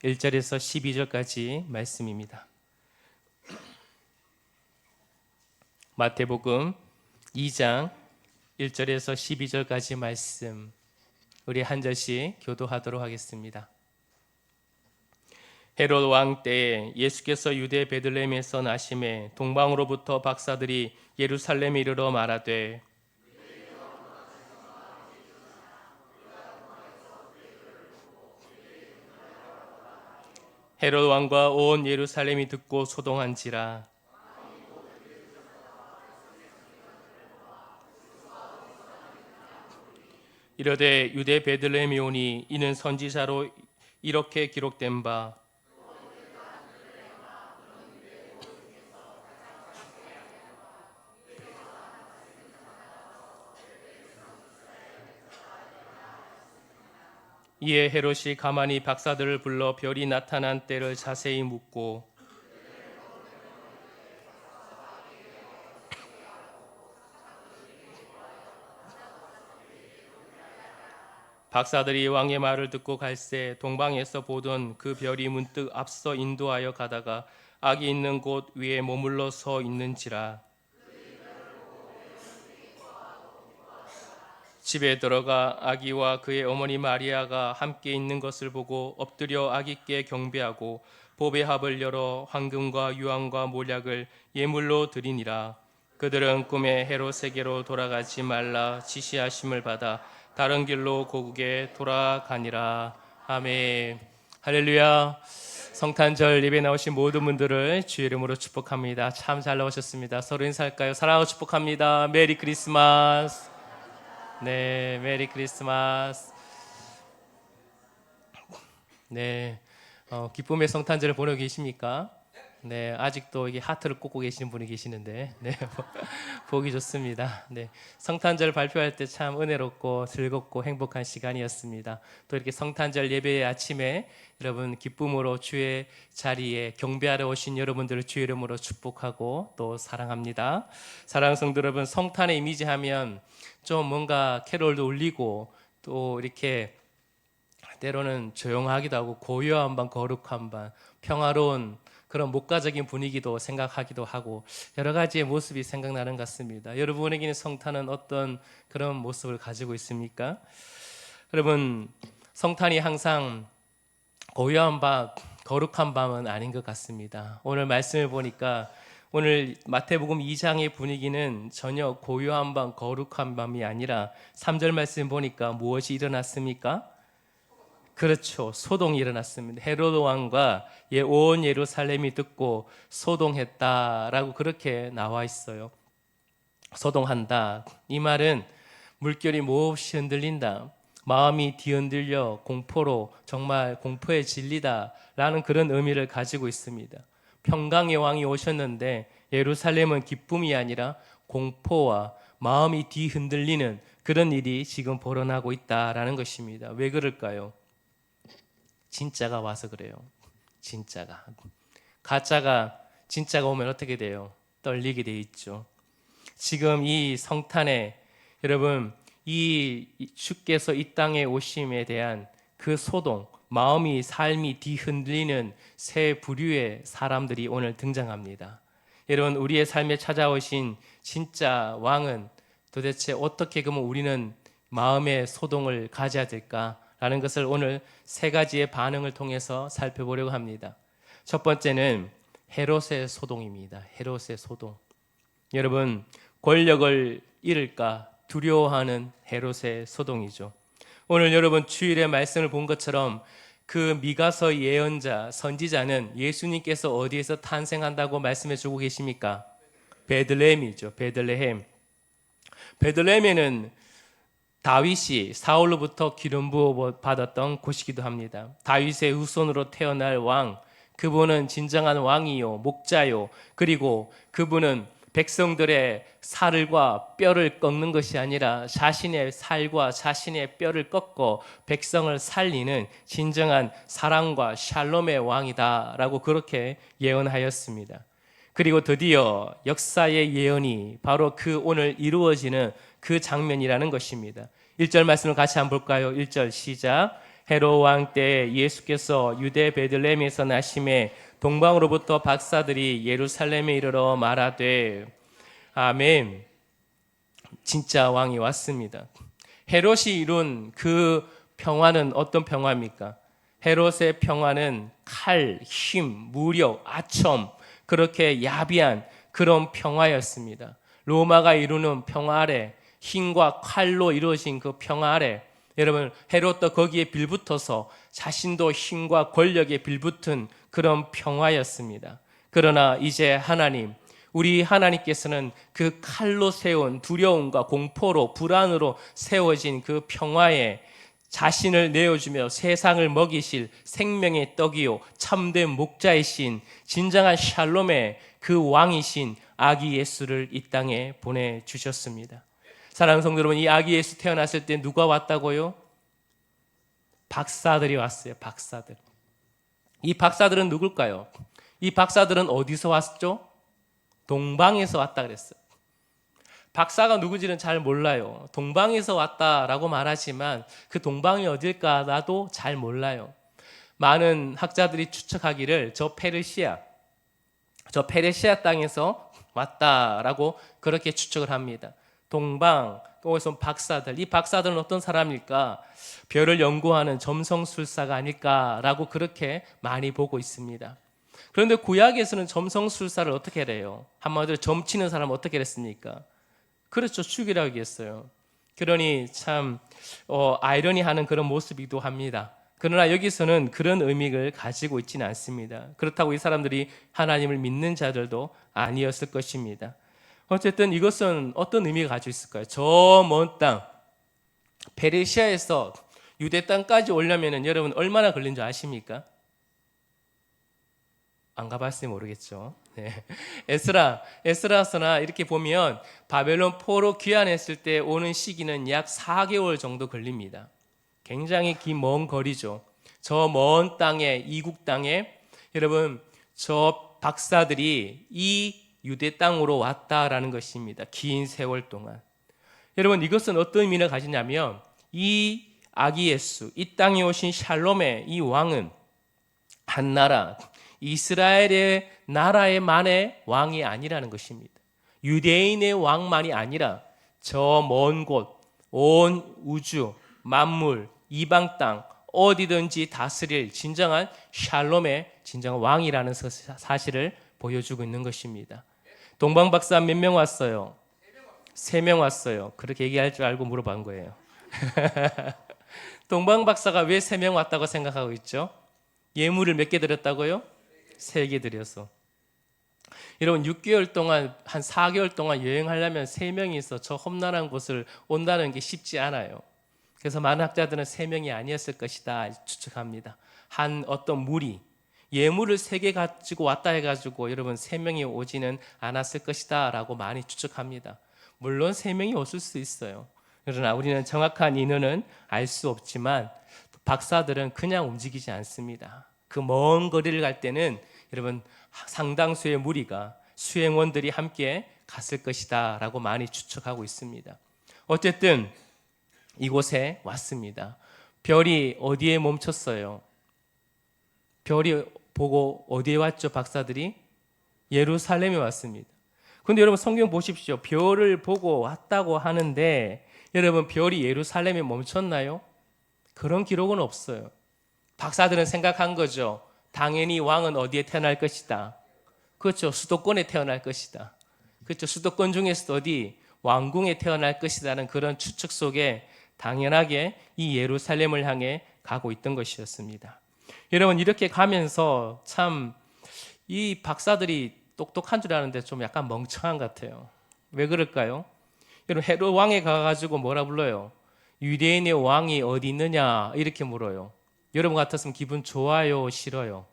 1절에서 12절까지 말씀입니다. 마태복음 2장 1절에서 12절까지 말씀, 우리 한 절씩 교도하도록 하겠습니다. 헤롯 왕 때에 예수께서 유대 베들레헴에서 나심에 동방으로부터 박사들이 예루살렘에 이르러 말하되 헤롯 왕과 온 예루살렘이 듣고 소동한지라. 이르되 유대 베들레헴에 오니 이는 선지자로 이렇게 기록된 바 이에 헤롯이 가만히 박사들을 불러 별이 나타난 때를 자세히 묻고 박사들이 왕의 말을 듣고 갈새 동방에서 보던 그 별이 문득 앞서 인도하여 가다가 악이 있는 곳 위에 머물러 서 있는지라. 집에 들어가 아기와 그의 어머니 마리아가 함께 있는 것을 보고 엎드려 아기께 경배하고 보배 합을 열어 황금과 유황과 몰약을 예물로 드리니라. 그들은 꿈에 헤롯에게로 돌아가지 말라 지시하심을 받아 다른 길로 고국에 돌아가니라. 아멘. 할렐루야. 성탄절 예배 나오신 모든 분들을 주의 이름으로 축복합니다. 참 잘 나오셨습니다. 서로 인사할까요? 사랑하고 축복합니다. 메리 크리스마스. 네, 메리 크리스마스. 네, 기쁨의 성탄절을 보내고 계십니까? 네, 아직도 이게 하트를 꽂고 계시는 분이 계시는데, 네, 보기 좋습니다. 네, 성탄절 발표할 때 참 은혜롭고 즐겁고 행복한 시간이었습니다. 또 이렇게 성탄절 예배의 아침에 여러분 기쁨으로 주의 자리에 경배하러 오신 여러분들을 주의 이름으로 축복하고 또 사랑합니다. 사랑하는 성도 여러분, 성탄의 이미지 하면 좀 뭔가 캐롤도 울리고 또 이렇게 때로는 조용하기도 하고 고요한 밤, 거룩한 밤, 평화로운 그런 목가적인 분위기도 생각하기도 하고 여러 가지의 모습이 생각나는 것 같습니다. 여러분에게는 성탄은 어떤 그런 모습을 가지고 있습니까? 여러분, 성탄이 항상 고요한 밤, 거룩한 밤은 아닌 것 같습니다. 오늘 말씀을 보니까 오늘 마태복음 2장의 분위기는 전혀 고요한 밤, 거룩한 밤이 아니라 3절 말씀 보니까 무엇이 일어났습니까? 그렇죠. 소동이 일어났습니다. 헤로드 왕과 온 예루살렘이 듣고 소동했다라고 그렇게 나와 있어요. 소동한다. 이 말은 물결이 몹시 흔들린다. 마음이 뒤흔들려 공포로 정말 공포에 질리다라는 그런 의미를 가지고 있습니다. 평강의 왕이 오셨는데 예루살렘은 기쁨이 아니라 공포와 마음이 뒤흔들리는 그런 일이 지금 벌어나고 있다라는 것입니다. 왜 그럴까요? 진짜가 와서 그래요. 진짜가. 가짜가 진짜가 오면 어떻게 돼요? 떨리게 돼 있죠. 지금 이 성탄에 여러분 이 주께서 이 땅에 오심에 대한 그 소동, 마음이 삶이 뒤흔들리는 새 부류의 사람들이 오늘 등장합니다. 여러분 우리의 삶에 찾아오신 진짜 왕은 도대체 어떻게 그러면 우리는 마음의 소동을 가져야 될까? 라는 것을 오늘 세 가지의 반응을 통해서 살펴보려고 합니다. 첫 번째는 헤롯의 소동입니다. 헤롯의 소동. 여러분 권력을 잃을까 두려워하는 헤롯의 소동이죠. 오늘 여러분 주일에 말씀을 본 것처럼 그 미가서 예언자 선지자는 예수님께서 어디에서 탄생한다고 말씀해 주고 계십니까? 베들레헴이죠. 베들레헴. 베들레헴에는 다윗이 사울로부터 기름 부어 받았던 곳이기도 합니다. 다윗의 후손으로 태어날 왕, 그분은 진정한 왕이요 목자요, 그리고 그분은 백성들의 살과 뼈를 꺾는 것이 아니라 자신의 살과 자신의 뼈를 꺾어 백성을 살리는 진정한 사랑과 샬롬의 왕이다라고 그렇게 예언하였습니다. 그리고 드디어 역사의 예언이 바로 그 오늘 이루어지는 그 장면이라는 것입니다. 1절 말씀을 같이 한번 볼까요? 1절 시작. 헤롯 왕 때 예수께서 유대 베들레헴에서 나심에 동방으로부터 박사들이 예루살렘에 이르러 말하되 아멘. 진짜 왕이 왔습니다. 헤롯이 이룬 그 평화는 어떤 평화입니까? 헤롯의 평화는 칼, 힘, 무력, 아첨, 그렇게 야비한 그런 평화였습니다. 로마가 이루는 평화 아래, 힘과 칼로 이루어진 그 평화 아래, 여러분 헤롯도 거기에 빌붙어서 자신도 힘과 권력에 빌붙은 그런 평화였습니다. 그러나 이제 하나님, 우리 하나님께서는 그 칼로 세운 두려움과 공포로 불안으로 세워진 그 평화에 자신을 내어주며 세상을 먹이실 생명의 떡이요 참된 목자이신 진정한 샬롬의 그 왕이신 아기 예수를 이 땅에 보내주셨습니다. 사랑하는 성도 여러분, 이 아기 예수 태어났을 때 누가 왔다고요? 박사들이 왔어요. 박사들. 이 박사들은 누굴까요? 이 박사들은 어디서 왔죠? 동방에서 왔다 그랬어요. 박사가 누구지는 잘 몰라요. 동방에서 왔다라고 말하지만 그 동방이 어딜까 나도 잘 몰라요. 많은 학자들이 추측하기를 저 페르시아 땅에서 왔다라고 그렇게 추측을 합니다. 동방, 거기서 박사들, 이 박사들은 어떤 사람일까? 별을 연구하는 점성술사가 아닐까라고 그렇게 많이 보고 있습니다. 그런데 구약에서는 점성술사를 어떻게 해요? 한마디로 점치는 사람은 어떻게 했습니까? 그렇죠. 죽이라고 얘기했어요. 그러니 참 아이러니하는 그런 모습이기도 합니다. 그러나 여기서는 그런 의미를 가지고 있지는 않습니다. 그렇다고 이 사람들이 하나님을 믿는 자들도 아니었을 것입니다. 어쨌든 이것은 어떤 의미가 가지고 있을까요? 저 먼 땅, 페르시아에서 유대 땅까지 오려면 여러분 얼마나 걸린 줄 아십니까? 안 가봤으면 모르겠죠. 네. 에스라서나 이렇게 보면 바벨론 포로 귀환했을 때 오는 시기는 약 4개월 정도 걸립니다. 굉장히 긴 먼 거리죠. 저 먼 땅에, 이국 땅에 여러분 저 박사들이 이 유대 땅으로 왔다라는 것입니다. 긴 세월 동안. 여러분 이것은 어떤 의미를 가지냐면 이 아기 예수, 이 땅에 오신 샬롬의 이 왕은 한 나라, 이스라엘의 나라의 만의 왕이 아니라는 것입니다. 유대인의 왕만이 아니라 저 먼 곳, 온 우주, 만물, 이방 땅 어디든지 다스릴 진정한 샬롬의 진정한 왕이라는 사실을 보여주고 있는 것입니다. 동방박사 몇 명 왔어요? 3명 왔어요. 그렇게 얘기할 줄 알고 물어본 거예요. 동방박사가 왜 3명 왔다고 생각하고 있죠? 예물을 몇 개 드렸다고요? 3개 드려서. 여러분 6개월 동안 한 4개월 동안 여행하려면 3명이서 저 험난한 곳을 온다는 게 쉽지 않아요. 그래서 많은 학자들은 3명이 아니었을 것이다 추측합니다. 한 어떤 무리 예물을 3개 가지고 왔다 해가지고 여러분 3명이 오지는 않았을 것이다 라고 많이 추측합니다. 물론 3명이 왔을 수 있어요. 그러나 우리는 정확한 인원은 알 수 없지만 박사들은 그냥 움직이지 않습니다. 그 먼 거리를 갈 때는 여러분 상당수의 무리가 수행원들이 함께 갔을 것이다 라고 많이 추측하고 있습니다. 어쨌든 이곳에 왔습니다. 별이 어디에 멈췄어요? 별이 보고 어디에 왔죠? 박사들이 예루살렘에 왔습니다. 그런데 여러분 성경 보십시오. 별을 보고 왔다고 하는데 여러분 별이 예루살렘에 멈췄나요? 그런 기록은 없어요. 박사들은 생각한 거죠. 당연히 왕은 어디에 태어날 것이다. 그렇죠. 수도권에 태어날 것이다. 그렇죠. 수도권 중에서도 어디 왕궁에 태어날 것이라는 그런 추측 속에 당연하게 이 예루살렘을 향해 가고 있던 것이었습니다. 여러분 이렇게 가면서 참 이 박사들이 똑똑한 줄 아는데 좀 약간 멍청한 것 같아요. 왜 그럴까요? 여러분 헤롯 왕에 가가지고 뭐라 불러요? 유대인의 왕이 어디 있느냐 이렇게 물어요. 여러분 같았으면 기분 좋아요, 싫어요?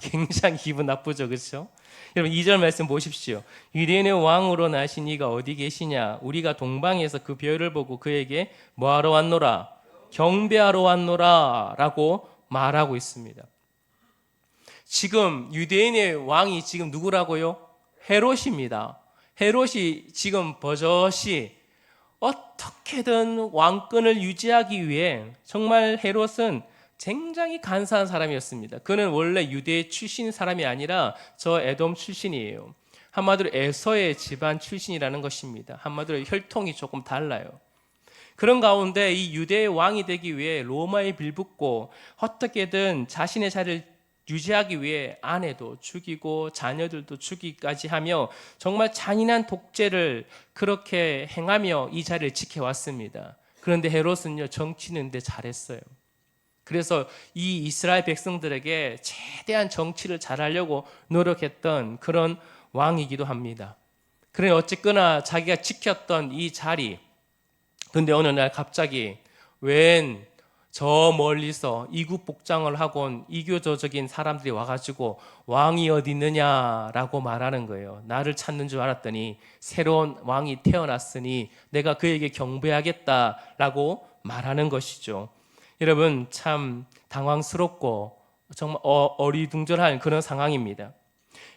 굉장히 기분 나쁘죠, 그렇죠? 여러분 2절 말씀 보십시오. 유대인의 왕으로 나신 이가 어디 계시냐? 우리가 동방에서 그 별을 보고 그에게 뭐하러 왔노라? 경배하러 왔노라 라고 말하고 있습니다. 지금 유대인의 왕이 지금 누구라고요? 헤롯입니다. 헤롯이 지금 버젓이 어떻게든 왕권을 유지하기 위해 정말 헤롯은 굉장히 간사한 사람이었습니다. 그는 원래 유대 출신 사람이 아니라 저 에돔 출신이에요. 한마디로 에서의 집안 출신이라는 것입니다. 한마디로 혈통이 조금 달라요. 그런 가운데 이 유대의 왕이 되기 위해 로마에 빌붙고 어떻게든 자신의 자리를 유지하기 위해 아내도 죽이고 자녀들도 죽이기까지 하며 정말 잔인한 독재를 그렇게 행하며 이 자리를 지켜왔습니다. 그런데 헤롯은요, 정치는데 잘했어요. 그래서 이 이스라엘 백성들에게 최대한 정치를 잘하려고 노력했던 그런 왕이기도 합니다. 그래 어쨌거나 자기가 지켰던 이 자리, 근데 어느 날 갑자기 웬 저 멀리서 이국복장을 하고 온 이교도적인 사람들이 와가지고 왕이 어디 있느냐라고 말하는 거예요. 나를 찾는 줄 알았더니 새로운 왕이 태어났으니 내가 그에게 경배하겠다라고 말하는 것이죠. 여러분 참 당황스럽고 정말 어리둥절한 그런 상황입니다.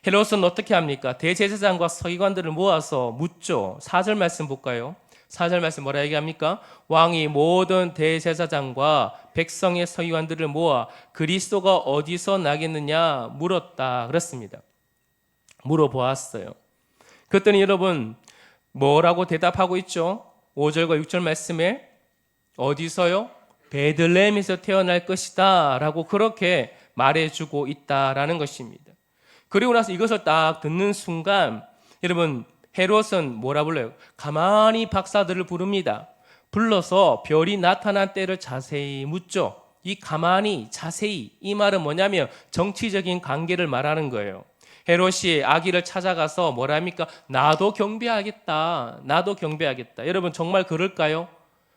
헤롯은 어떻게 합니까? 대제사장과 서기관들을 모아서 묻죠. 4절 말씀 볼까요? 4절 말씀 뭐라 얘기합니까? 왕이 모든 대제사장과 백성의 서기관들을 모아 그리스도가 어디서 나겠느냐 물었다 그렇습니다. 물어보았어요. 그랬더니 여러분 뭐라고 대답하고 있죠? 5절과 6절 말씀에 어디서요? 베들레헴에서 태어날 것이다 라고 그렇게 말해주고 있다라는 것입니다. 그리고 나서 이것을 딱 듣는 순간 여러분 헤롯은 뭐라 불러요? 가만히 박사들을 부릅니다. 불러서 별이 나타난 때를 자세히 묻죠. 이 가만히 자세히 이 말은 뭐냐면 정치적인 관계를 말하는 거예요. 헤롯이 아기를 찾아가서 뭐라 합니까? 나도 경배하겠다. 나도 경배하겠다. 여러분 정말 그럴까요?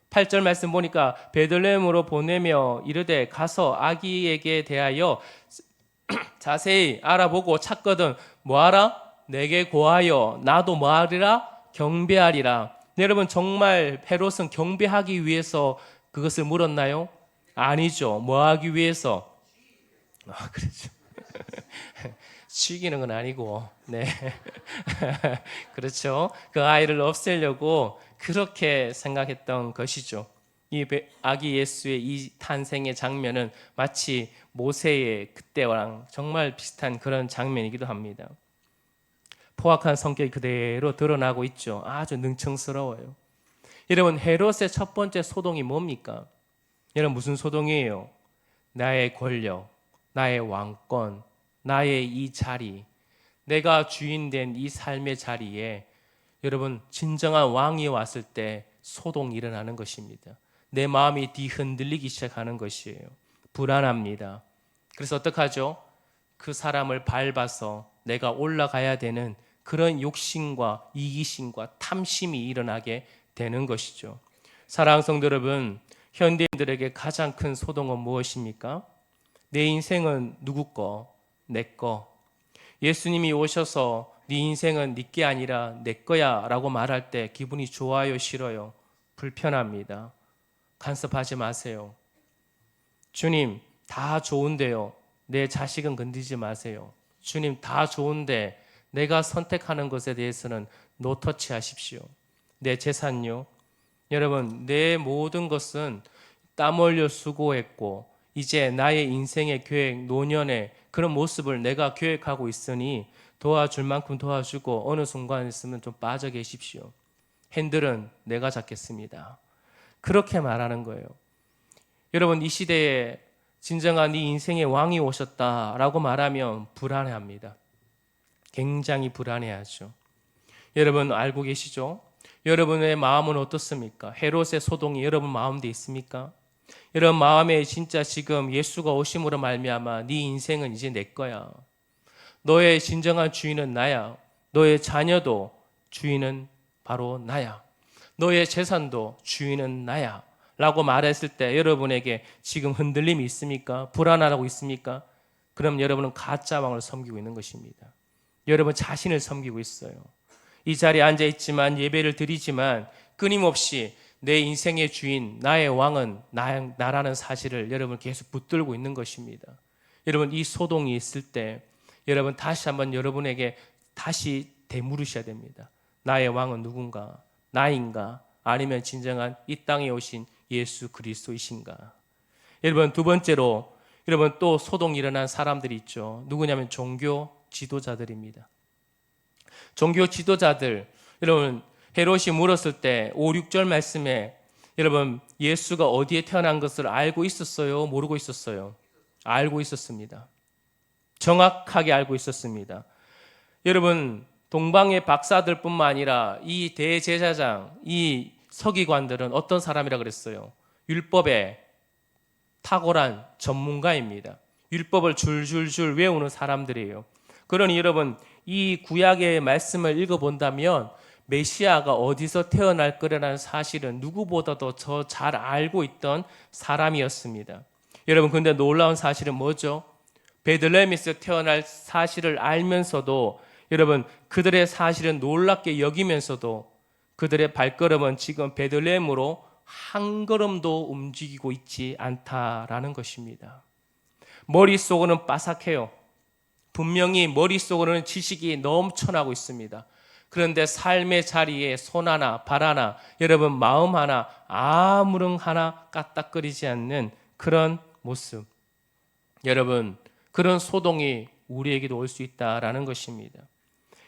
8절 말씀 보니까 베들레헴으로 보내며 이르되 가서 아기에게 대하여 자세히 알아보고 찾거든 뭐하라? 내게 고하여 나도 뭐하리라? 경배하리라. 네, 여러분 정말 헤롯은 경배하기 위해서 그것을 물었나요? 아니죠. 뭐하기 위해서? 그렇죠. 죽이는 건 아니고, 네, 그렇죠. 그 아이를 없애려고 그렇게 생각했던 것이죠. 이 아기 예수의 이 탄생의 장면은 마치 모세의 그때랑 정말 비슷한 그런 장면이기도 합니다. 포악한 성격이 그대로 드러나고 있죠. 아주 능청스러워요. 여러분 헤롯의 첫 번째 소동이 뭡니까? 여러분 무슨 소동이에요? 나의 권력, 나의 왕권, 나의 이 자리, 내가 주인된 이 삶의 자리에 여러분 진정한 왕이 왔을 때 소동이 일어나는 것입니다. 내 마음이 뒤흔들리기 시작하는 것이에요. 불안합니다. 그래서 어떡하죠? 그 사람을 밟아서 내가 올라가야 되는 그런 욕심과 이기심과 탐심이 일어나게 되는 것이죠. 사랑하는 성도 여러분, 현대인들에게 가장 큰 소동은 무엇입니까? 내 인생은 누구 거? 내 거. 예수님이 오셔서 네 인생은 네 게 아니라 내 거야 라고 말할 때 기분이 좋아요, 싫어요? 불편합니다. 간섭하지 마세요. 주님 다 좋은데요. 내 자식은 건드리지 마세요. 주님 다 좋은데 내가 선택하는 것에 대해서는 노터치 하십시오. 내 재산요. 여러분 내 모든 것은 땀 흘려 수고했고 이제 나의 인생의 계획, 노년의 그런 모습을 내가 계획하고 있으니 도와줄 만큼 도와주고 어느 순간 있으면 좀 빠져 계십시오. 핸들은 내가 잡겠습니다. 그렇게 말하는 거예요. 여러분 이 시대에 진정한 네 인생의 왕이 오셨다라고 말하면 불안해합니다. 굉장히 불안해하죠. 여러분 알고 계시죠? 여러분의 마음은 어떻습니까? 헤롯의 소동이 여러분 마음에 있습니까? 여러분 마음에 진짜 지금 예수가 오심으로 말미암아 네 인생은 이제 내 거야. 너의 진정한 주인은 나야. 너의 자녀도 주인은 바로 나야. 너의 재산도 주인은 나야. 라고 말했을 때 여러분에게 지금 흔들림이 있습니까? 불안하고 있습니까? 그럼 여러분은 가짜 왕을 섬기고 있는 것입니다. 여러분 자신을 섬기고 있어요. 이 자리에 앉아 있지만 예배를 드리지만 끊임없이 내 인생의 주인, 나의 왕은 나라는 사실을 여러분 계속 붙들고 있는 것입니다. 여러분 이 소동이 있을 때 여러분 다시 한번 여러분에게 다시 되물으셔야 됩니다. 나의 왕은 누군가? 나인가? 아니면 진정한 이 땅에 오신 예수 그리스도이신가? 여러분, 두 번째로 여러분 또 소동이 일어난 사람들이 있죠. 누구냐면 종교 지도자들입니다. 종교 지도자들, 여러분 헤롯이 물었을 때 5, 6절 말씀에 여러분 예수가 어디에 태어난 것을 알고 있었어요? 모르고 있었어요? 알고 있었습니다. 정확하게 알고 있었습니다. 여러분 동방의 박사들뿐만 아니라 이 대제사장, 이 서기관들은 어떤 사람이라 그랬어요? 율법에 탁월한 전문가입니다. 율법을 줄줄줄 외우는 사람들이에요. 그러니 여러분 이 구약의 말씀을 읽어본다면 메시아가 어디서 태어날 거라는 사실은 누구보다도 더 잘 알고 있던 사람이었습니다. 여러분 근데 놀라운 사실은 뭐죠? 베들레헴에서 태어날 사실을 알면서도 여러분 그들의 사실은 놀랍게 여기면서도 그들의 발걸음은 지금 베들레헴으로 한 걸음도 움직이고 있지 않다라는 것입니다. 머릿속으로는 빠삭해요. 분명히 머릿속으로는 지식이 넘쳐나고 있습니다. 그런데 삶의 자리에 손 하나 발 하나 여러분 마음 하나 아무런 하나 까딱거리지 않는 그런 모습, 여러분 그런 소동이 우리에게도 올 수 있다라는 것입니다.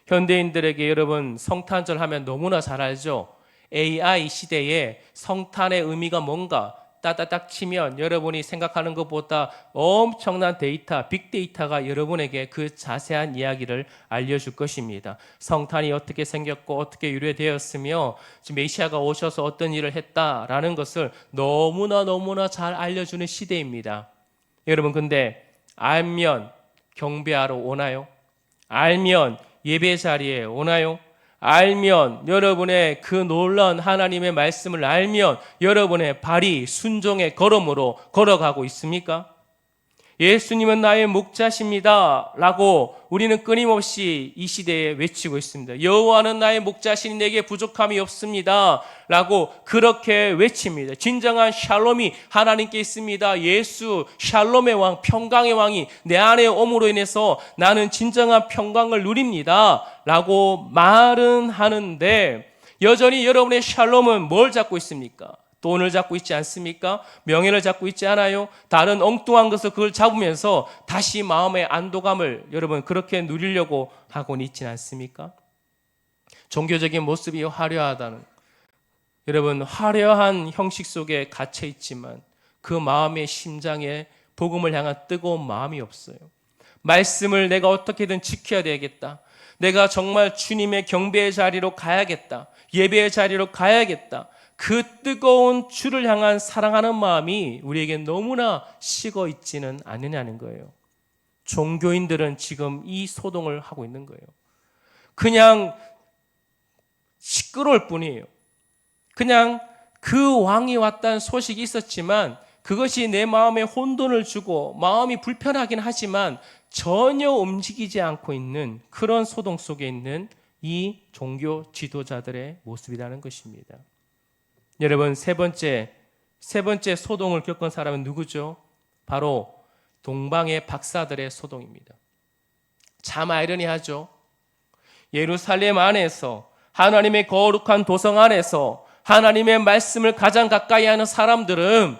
현대인들에게 여러분 성탄절 하면 너무나 잘 알죠. AI 시대에 성탄의 의미가 뭔가 따다닥 치면 여러분이 생각하는 것보다 엄청난 데이터, 빅데이터가 여러분에게 그 자세한 이야기를 알려줄 것입니다. 성탄이 어떻게 생겼고 어떻게 유래되었으며 지금 메시아가 오셔서 어떤 일을 했다라는 것을 너무나 잘 알려주는 시대입니다. 여러분 근데 알면 경배하러 오나요? 알면 예배 자리에 오나요? 알면 여러분의 그 놀라운 하나님의 말씀을 알면 여러분의 발이 순종의 걸음으로 걸어가고 있습니까? 예수님은 나의 목자십니다 라고 우리는 끊임없이 이 시대에 외치고 있습니다. 여호와는 나의 목자시니 내게 부족함이 없습니다 라고 그렇게 외칩니다. 진정한 샬롬이 하나님께 있습니다. 예수 샬롬의 왕, 평강의 왕이 내 안에 옴으로 인해서 나는 진정한 평강을 누립니다 라고 말은 하는데 여전히 여러분의 샬롬은 뭘 잡고 있습니까? 돈을 잡고 있지 않습니까? 명예를 잡고 있지 않아요? 다른 엉뚱한 것을 그걸 잡으면서 다시 마음의 안도감을 여러분 그렇게 누리려고 하고는 있지는 않습니까? 종교적인 모습이 화려하다는, 여러분 화려한 형식 속에 갇혀 있지만 그 마음의 심장에 복음을 향한 뜨거운 마음이 없어요. 말씀을 내가 어떻게든 지켜야 되겠다. 내가 정말 주님의 경배의 자리로 가야겠다. 예배의 자리로 가야겠다. 그 뜨거운 주를 향한 사랑하는 마음이 우리에게 너무나 식어 있지는 않느냐는 거예요. 종교인들은 지금 이 소동을 하고 있는 거예요. 그냥 시끄러울 뿐이에요. 그냥 그 왕이 왔다는 소식이 있었지만 그것이 내 마음에 혼돈을 주고 마음이 불편하긴 하지만 전혀 움직이지 않고 있는 그런 소동 속에 있는 이 종교 지도자들의 모습이라는 것입니다. 여러분 세 번째 소동을 겪은 사람은 누구죠? 바로 동방의 박사들의 소동입니다. 참 아이러니하죠. 예루살렘 안에서 하나님의 거룩한 도성 안에서 하나님의 말씀을 가장 가까이 하는 사람들은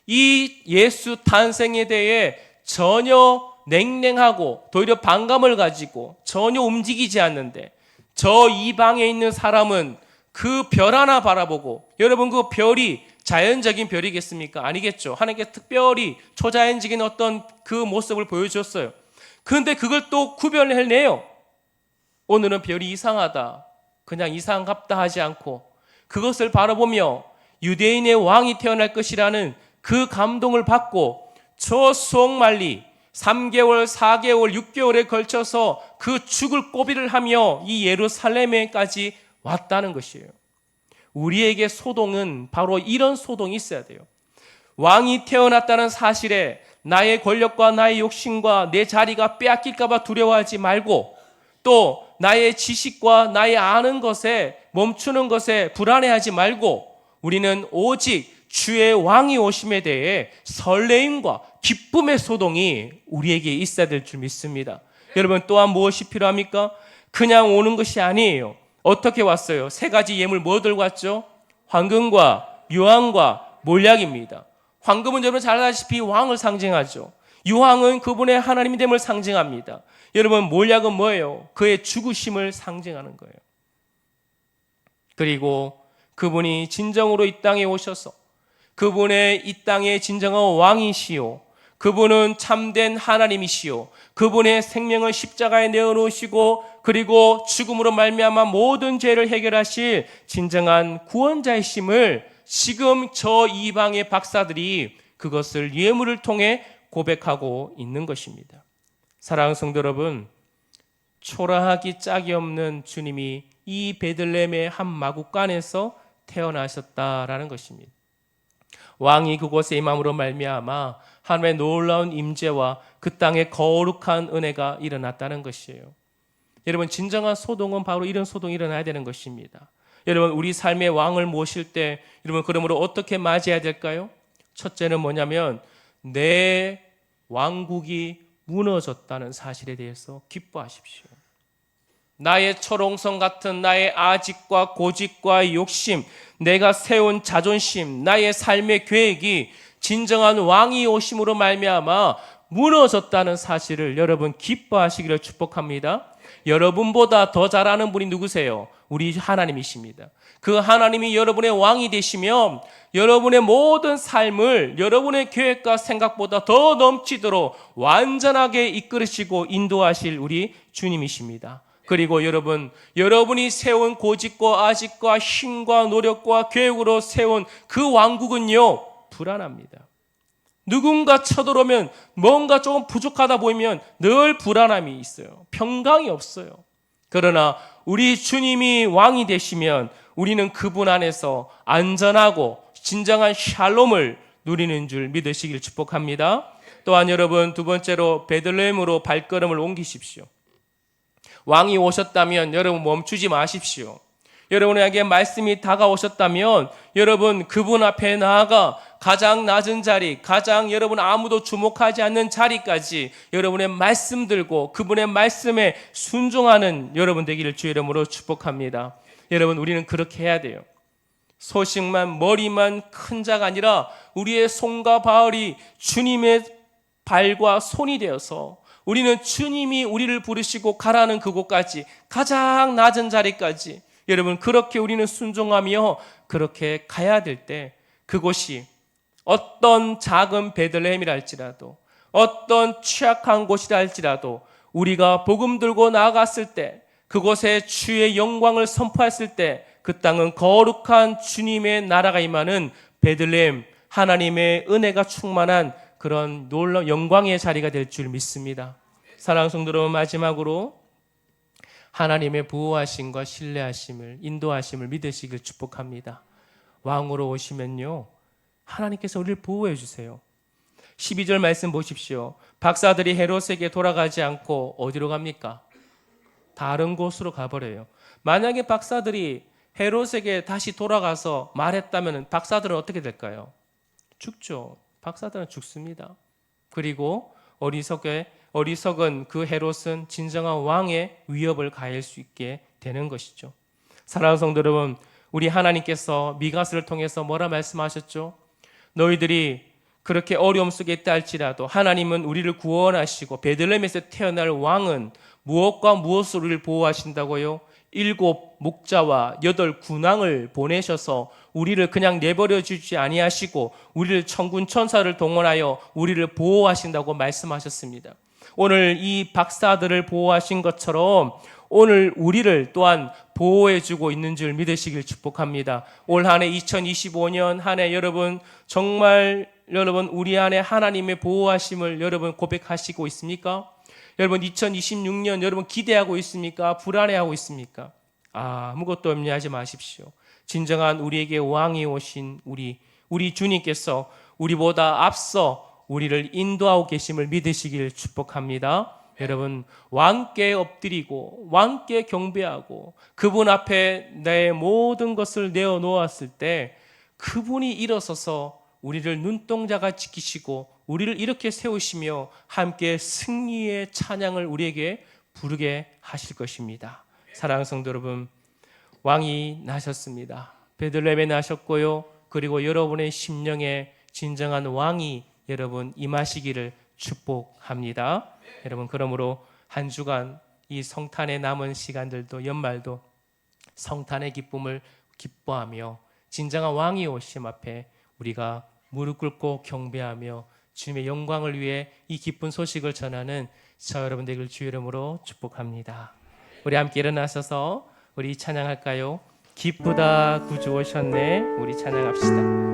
이 예수 탄생에 대해 전혀 냉랭하고 도리어 반감을 가지고 전혀 움직이지 않는데 저 이방에 있는 사람은 그 별 하나 바라보고, 여러분 그 별이 자연적인 별이겠습니까? 아니겠죠. 하나님께 특별히 초자연적인 어떤 그 모습을 보여줬어요. 그런데 그걸 또 구별해내요. 오늘은 별이 이상하다, 그냥 이상합다 하지 않고 그것을 바라보며 유대인의 왕이 태어날 것이라는 그 감동을 받고 저 수옥말리 3개월, 4개월, 6개월에 걸쳐서 그 죽을 고비를 하며 이 예루살렘에까지 왔다는 것이에요. 우리에게 소동은 바로 이런 소동이 있어야 돼요. 왕이 태어났다는 사실에 나의 권력과 나의 욕심과 내 자리가 빼앗길까 봐 두려워하지 말고, 또 나의 지식과 나의 아는 것에 멈추는 것에 불안해하지 말고, 우리는 오직 주의 왕이 오심에 대해 설레임과 기쁨의 소동이 우리에게 있어야 될 줄 믿습니다. 여러분 또한 무엇이 필요합니까? 그냥 오는 것이 아니에요. 어떻게 왔어요? 세 가지 예물 뭐 들고 왔죠? 황금과 유황과 몰약입니다. 황금은 여러분 잘 아시다시피 왕을 상징하죠. 유황은 그분의 하나님이 됨을 상징합니다. 여러분 몰약은 뭐예요? 그의 죽으심을 상징하는 거예요. 그리고 그분이 진정으로 이 땅에 오셔서 그분의 이 땅의 진정한 왕이시요, 그분은 참된 하나님이시요, 그분의 생명을 십자가에 내어놓으시고 그리고 죽음으로 말미암아 모든 죄를 해결하실 진정한 구원자이심을 지금 저 이방의 박사들이 그것을 예물을 통해 고백하고 있는 것입니다. 사랑하는 성도 여러분, 초라하기 짝이 없는 주님이 이 베들레헴의 한 마구간에서 태어나셨다라는 것입니다. 왕이 그곳에 임함으로 말미암아 하나님의 놀라운 임재와 그 땅의 거룩한 은혜가 일어났다는 것이에요. 여러분, 진정한 소동은 바로 이런 소동이 일어나야 되는 것입니다. 여러분, 우리 삶의 왕을 모실 때 여러분 그러므로 어떻게 맞이해야 될까요? 첫째는 뭐냐면 내 왕국이 무너졌다는 사실에 대해서 기뻐하십시오. 나의 철옹성 같은 나의 아직과 고집과 욕심, 내가 세운 자존심, 나의 삶의 계획이 진정한 왕이 오심으로 말미암아 무너졌다는 사실을 여러분 기뻐하시기를 축복합니다. 여러분보다 더 잘하는 분이 누구세요? 우리 하나님이십니다. 그 하나님이 여러분의 왕이 되시면 여러분의 모든 삶을 여러분의 계획과 생각보다 더 넘치도록 완전하게 이끌으시고 인도하실 우리 주님이십니다. 그리고 여러분이 세운 고집과 아집과 힘과 노력과 계획으로 세운 그 왕국은요, 불안합니다. 누군가 쳐들어오면 뭔가 조금 부족하다 보이면 늘 불안함이 있어요. 평강이 없어요. 그러나 우리 주님이 왕이 되시면 우리는 그분 안에서 안전하고 진정한 샬롬을 누리는 줄 믿으시길 축복합니다. 또한 여러분, 두 번째로 베들레헴으로 발걸음을 옮기십시오. 왕이 오셨다면 여러분 멈추지 마십시오. 여러분에게 말씀이 다가오셨다면 여러분 그분 앞에 나아가 가장 낮은 자리, 가장 여러분 아무도 주목하지 않는 자리까지 여러분의 말씀 들고 그분의 말씀에 순종하는 여러분 되기를 주의 이름으로 축복합니다. 여러분, 우리는 그렇게 해야 돼요. 소식만 머리만 큰 자가 아니라 우리의 손과 발이 주님의 발과 손이 되어서 우리는 주님이 우리를 부르시고 가라는 그곳까지, 가장 낮은 자리까지 여러분 그렇게 우리는 순종하며 그렇게 가야 될 때 그곳이 어떤 작은 베들레헴이라 할지라도 어떤 취약한 곳이라 할지라도 우리가 복음 들고 나아갔을 때 그곳에 주의 영광을 선포했을 때 그 땅은 거룩한 주님의 나라가 임하는 베들레헴, 하나님의 은혜가 충만한 그런 놀라운 영광의 자리가 될 줄 믿습니다. 사랑하는 성도 여러분, 마지막으로 하나님의 보호하심과 신뢰하심을, 인도하심을 믿으시길 축복합니다. 왕으로 오시면요, 하나님께서 우리를 보호해 주세요. 12절 말씀 보십시오. 박사들이 헤롯에게 돌아가지 않고 어디로 갑니까? 다른 곳으로 가버려요. 만약에 박사들이 헤롯에게 다시 돌아가서 말했다면 박사들은 어떻게 될까요? 죽죠. 박사들은 죽습니다. 그리고 어리석은 그 헤롯은 진정한 왕의 위협을 가할 수 있게 되는 것이죠. 사랑하는 성도 여러분, 우리 하나님께서 미가서를 통해서 뭐라 말씀하셨죠? 너희들이 그렇게 어려움 속에 있다 할지라도 하나님은 우리를 구원하시고 베들레헴에서 태어날 왕은 무엇과 무엇으로 우리를 보호하신다고요? 7 목자와 8 군왕을 보내셔서 우리를 그냥 내버려 주지 아니하시고 우리를 천군 천사를 동원하여 우리를 보호하신다고 말씀하셨습니다. 오늘 이 박사들을 보호하신 것처럼 오늘 우리를 또한 보호해주고 있는 줄 믿으시길 축복합니다. 올 한 해 2025년 한 해 여러분 정말 우리 안에 하나님의 보호하심을 여러분 고백하시고 있습니까? 여러분 2026년 여러분 기대하고 있습니까? 불안해하고 있습니까? 아무것도 염려하지 마십시오. 진정한 우리에게 왕이 오신 우리 주님께서 우리보다 앞서 우리를 인도하고 계심을 믿으시길 축복합니다. 여러분 왕께 엎드리고 왕께 경배하고 그분 앞에 내 모든 것을 내어놓았을 때 그분이 일어서서 우리를 눈동자가 지키시고 우리를 이렇게 세우시며 함께 승리의 찬양을 우리에게 부르게 하실 것입니다. 사랑하는 성도 여러분, 왕이 나셨습니다. 베들레헴에 나셨고요. 그리고 여러분의 심령에 진정한 왕이 여러분 임하시기를 축복합니다. 여러분 그러므로 한 주간 이 성탄의 남은 시간들도 연말도 성탄의 기쁨을 기뻐하며 진정한 왕이 오심 앞에 우리가 무릎 꿇고 경배하며 주님의 영광을 위해 이 기쁜 소식을 전하는 저 여러분 되길 주의 이름으로 축복합니다. 우리 함께 일어나셔서 우리 찬양할까요? 기쁘다 구주 오셨네. 우리 찬양합시다.